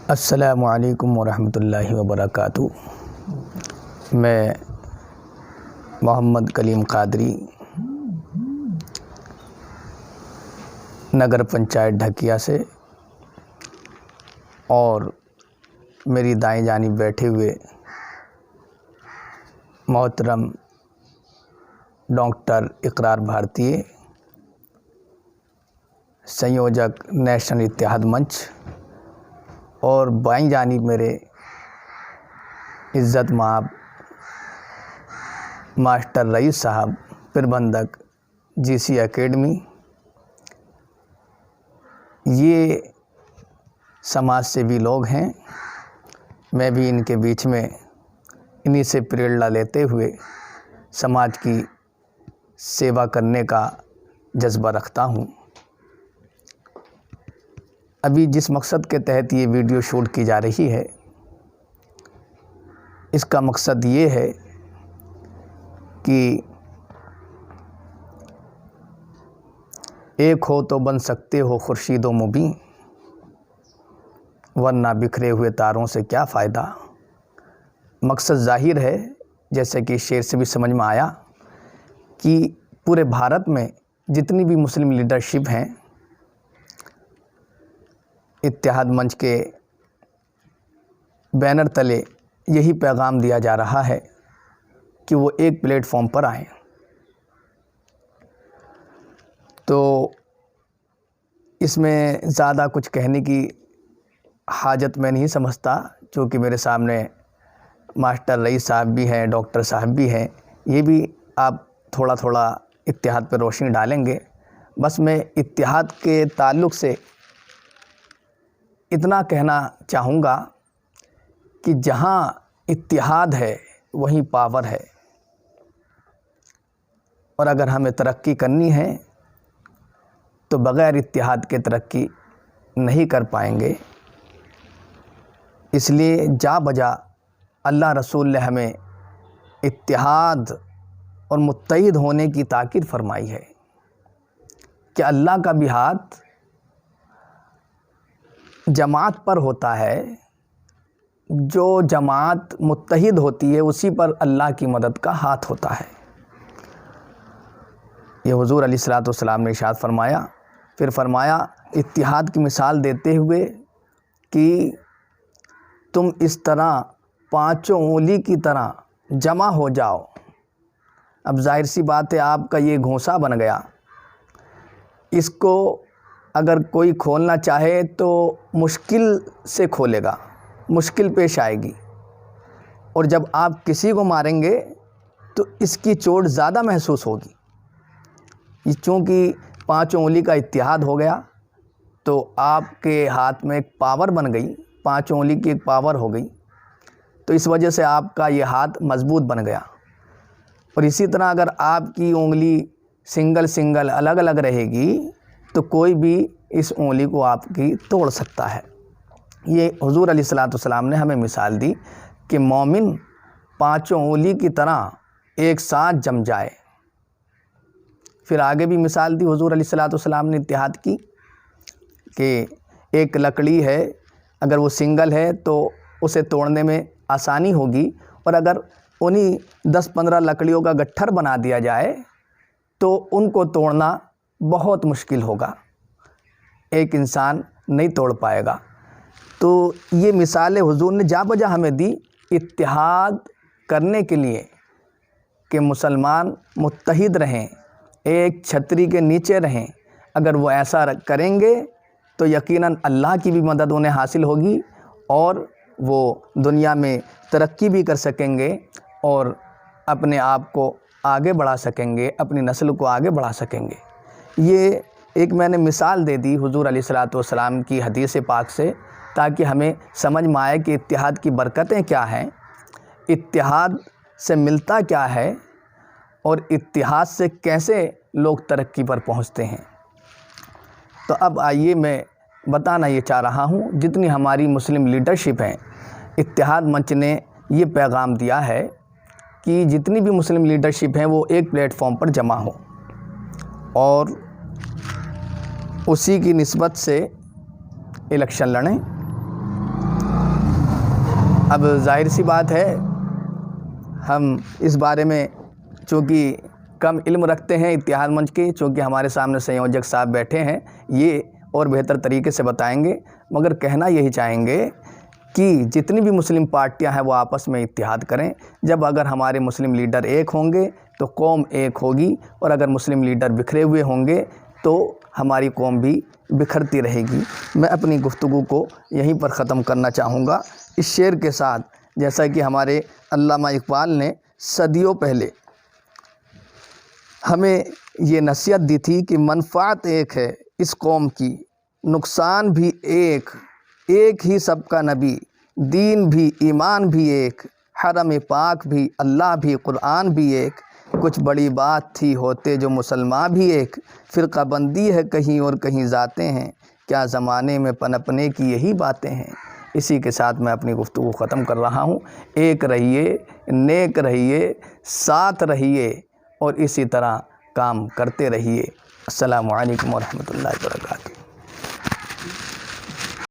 अस्सलामुअलैकुम वरहमतुल्लाहि वबरकातुहू। मैं मोहम्मद कलीम कादरी, नगर पंचायत ढकिया से, और मेरी दाएं जानिब बैठे हुए मोहतरम डॉक्टर इकरार भारतीय, संयोजक नेशनल इत्तेहाद मंच, और बाईं जानिब मेरे इज़्ज़त माब मास्टर रईस साहब, प्रबंधक जीसी एकेडमी। ये समाज सेवी लोग हैं। मैं भी इनके बीच में इन्हीं से प्रेरणा लेते हुए समाज की सेवा करने का जज्बा रखता हूँ। अभी जिस मकसद के तहत ये वीडियो शूट की जा रही है, इसका मकसद ये है कि एक हो तो बन सकते हो खुर्शीदो मुबीन, वरना बिखरे हुए तारों से क्या फ़ायदा। मकसद ज़ाहिर है, जैसे कि शेर से भी समझ में आया, कि पूरे भारत में जितनी भी मुस्लिम लीडरशिप हैं, इत्तेहाद मंच के बैनर तले यही पैगाम दिया जा रहा है कि वो एक प्लेटफॉर्म पर आएँ। तो इसमें ज़्यादा कुछ कहने की हाजत मैं नहीं समझता, क्योंकि मेरे सामने मास्टर रईस साहब भी हैं, डॉक्टर साहब भी हैं। ये भी आप थोड़ा थोड़ा इत्तेहाद पर रोशनी डालेंगे। बस मैं इत्तेहाद के ताल्लुक़ से इतना कहना चाहूँगा कि जहाँ इत्तेहाद है वहीं पावर है, और अगर हमें तरक्की करनी है तो बग़ैर इत्तेहाद के तरक्की नहीं कर पाएंगे। इसलिए जा बजा अल्लाह रसूल ने हमें इत्तेहाद और मुत्तहिद होने की ताकीद फरमाई है कि अल्लाह का भी हाथ जमात पर होता है। जो जमात मुत्तहिद होती है उसी पर अल्लाह की मदद का हाथ होता है। ये हुज़ूर अलैहिस्सलातु वस्सलाम ने इरशाद फरमाया। फिर फरमाया इत्तेहाद की मिसाल देते हुए कि तुम इस तरह पाँचों उंगली की तरह जमा हो जाओ। अब जाहिर सी बात है, आपका ये घोंसा बन गया। इसको अगर कोई खोलना चाहे तो मुश्किल से खोलेगा, मुश्किल पेश आएगी, और जब आप किसी को मारेंगे तो इसकी चोट ज़्यादा महसूस होगी। चूँकि पाँचों उंगली का इत्तेहाद हो गया तो आपके हाथ में एक पावर बन गई, पाँचों उंगली की एक पावर हो गई, तो इस वजह से आपका ये हाथ मजबूत बन गया। और इसी तरह अगर आपकी उंगली सिंगल अलग अलग रहेगी तो कोई भी इस उंगली को आपकी तोड़ सकता है। ये हुज़ूर अलैहिस्सलातु वस्सलाम ने हमें मिसाल दी कि मोमिन पाँचों उंगली की तरह एक साथ जम जाए। फिर आगे भी मिसाल दी हुज़ूर अलैहिस्सलातु वस्सलाम ने इत्तेहाद की कि एक लकड़ी है, अगर वो सिंगल है तो उसे तोड़ने में आसानी होगी, और अगर उन्हीं 10-15 लकड़ियों का गट्ठर बना दिया जाए तो उनको तोड़ना बहुत मुश्किल होगा, एक इंसान नहीं तोड़ पाएगा। तो ये मिसालें हुज़ूर ने जा बजा हमें दी इत्तेहाद करने के लिए कि मुसलमान मुत्तहिद रहें, एक छतरी के नीचे रहें। अगर वो ऐसा करेंगे तो यकीनन अल्लाह की भी मदद उन्हें हासिल होगी, और वो दुनिया में तरक्की भी कर सकेंगे और अपने आप को आगे बढ़ा सकेंगे, अपनी नस्ल को आगे बढ़ा सकेंगे। ये एक मैंने मिसाल दे दी हुज़ूर अलैहिस्सलातु वस्सलाम की हदीस पाक से, ताकि हमें समझ में आए कि इत्तेहाद की बरकतें क्या हैं, इत्तेहाद से मिलता क्या है, और इत्तेहाद से कैसे लोग तरक्की पर पहुंचते हैं। तो अब आइए मैं बताना ये चाह रहा हूँ, जितनी हमारी मुस्लिम लीडरशिप हैं, इत्तेहाद मंच ने ये पैगाम दिया है कि जितनी भी मुस्लिम लीडरशिप हैं वो एक प्लेटफॉर्म पर जमा हो, और उसी की निस्बत से इलेक्शन लड़ें। अब जाहिर सी बात है, हम इस बारे में चूँकि कम इल्म रखते हैं इत्तेहाद मंच के, चूँकि हमारे सामने संयोजक साहब बैठे हैं, ये और बेहतर तरीके से बताएंगे, मगर कहना यही चाहेंगे कि जितनी भी मुस्लिम पार्टियां हैं वो आपस में इत्तेहाद करें। जब अगर हमारे मुस्लिम लीडर एक होंगे तो कौम एक होगी, और अगर मुस्लिम लीडर बिखरे हुए होंगे तो हमारी कौम भी बिखरती रहेगी। मैं अपनी गुफ्तगू को यहीं पर ख़त्म करना चाहूँगा इस शेर के साथ, जैसा कि हमारे अल्लामा इकबाल ने सदियों पहले हमें ये नसीहत दी थी कि मनफ़ात एक है इस कौम की, नुकसान भी एक ही सबका नबी, दीन भी ईमान भी एक, हरम पाक भी अल्लाह भी कुरान भी एक, कुछ बड़ी बात थी होते जो मुसलमान भी एक, फ़िरक़ा बंदी है कहीं और कहीं जाते हैं, क्या ज़माने में पनपने की यही बातें हैं। इसी के साथ मैं अपनी गुफ्तगू ख़त्म कर रहा हूँ। एक रहिए, नेक रहिए, साथ रहिए और इसी तरह काम करते रहिए। अस्सलामु अलैकुम व रहमतुल्लाहि व बरकातुहू।